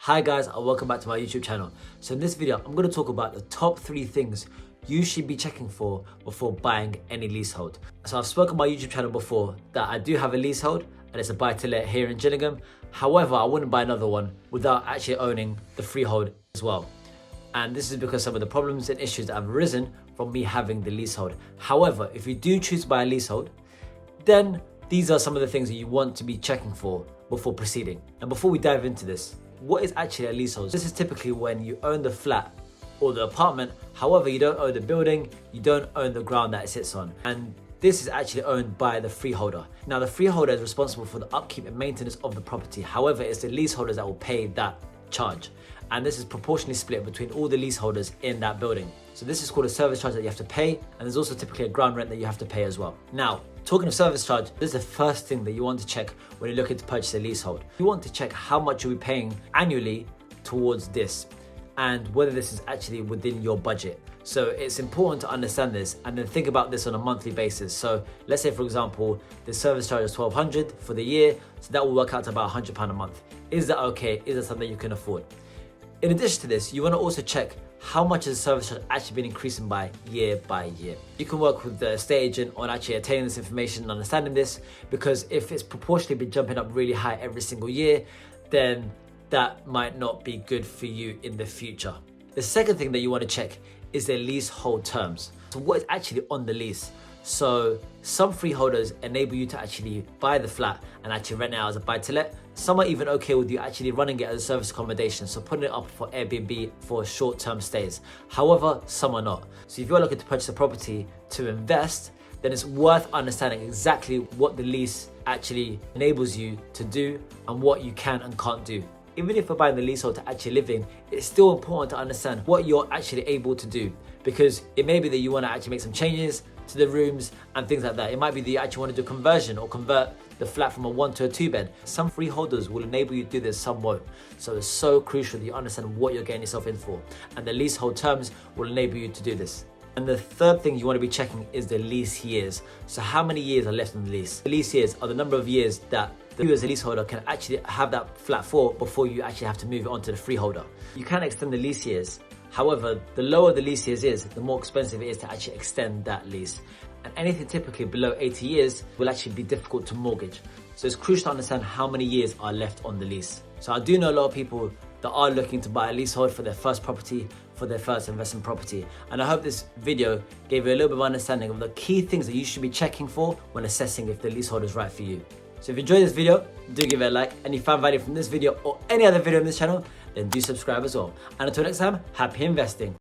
Hi guys, and welcome back to my YouTube channel. So in this video, I'm going to talk about the top 3 things you should be checking for before buying any leasehold. So I've spoken on my YouTube channel before that I do have a leasehold and it's a buy-to-let here in Gillingham. However, I wouldn't buy another one without actually owning the freehold as well. And this is because some of the problems and issues that have arisen from me having the leasehold. However, if you do choose to buy a leasehold, then these are some of the things that you want to be checking for before proceeding. And before we dive into this, what is actually a leasehold? This is typically when you own the flat or the apartment, however you don't own the building, you don't own the ground that it sits on. And this is actually owned by the freeholder. Now the freeholder is responsible for the upkeep and maintenance of the property. However, it's the leaseholders that will pay that charge. And this is proportionally split between all the leaseholders in that building. So this is called a service charge that you have to pay, and there's also typically a ground rent that you have to pay as well. Now, talking of service charge, this is the first thing that you want to check when you're looking to purchase a leasehold. You want to check how much you'll be paying annually towards this and whether this is actually within your budget. So it's important to understand this and then think about this on a monthly basis. So let's say, for example, the service charge is $1,200 for the year, so that will work out to about £100 a month. Is that okay? Is that something you can afford? In addition to this, you want to also check how much has the service charge actually been increasing by year. You can work with the estate agent on actually attaining this information and understanding this, because if it's proportionally been jumping up really high every single year, then that might not be good for you in the future. The second thing that you want to check is the leasehold terms. So what is actually on the lease? So some freeholders enable you to actually buy the flat and actually rent it out as a buy-to-let. Some are even okay with you actually running it as a service accommodation, so putting it up for Airbnb for short-term stays. However, some are not. So if you're looking to purchase a property to invest, then it's worth understanding exactly what the lease actually enables you to do and what you can and can't do. Even if you're buying the leasehold to actually live in, it's still important to understand what you're actually able to do, because it may be that you want to actually make some changes to the rooms and things like that. It might be that you actually want to do a conversion or convert the flat from a 1 to a 2 bed. Some freeholders will enable you to do this, some won't. So it's so crucial that you understand what you're getting yourself in for, and the leasehold terms will enable you to do this. And the third thing you want to be checking is the lease years. So how many years are left on the lease? The lease years are the number of years that you as a leaseholder can actually have that flat for before you actually have to move it on to the freeholder. You can extend the lease years. However, the lower the lease years is, the more expensive it is to actually extend that lease. And anything typically below 80 years will actually be difficult to mortgage. So it's crucial to understand how many years are left on the lease. So I do know a lot of people that are looking to buy a leasehold for their first property, for their first investment property. And I hope this video gave you a little bit of understanding of the key things that you should be checking for when assessing if the leasehold is right for you. So if you enjoyed this video, do give it a like, and if you found value from this video or any other video on this channel, then do subscribe as well. And until next time, happy investing.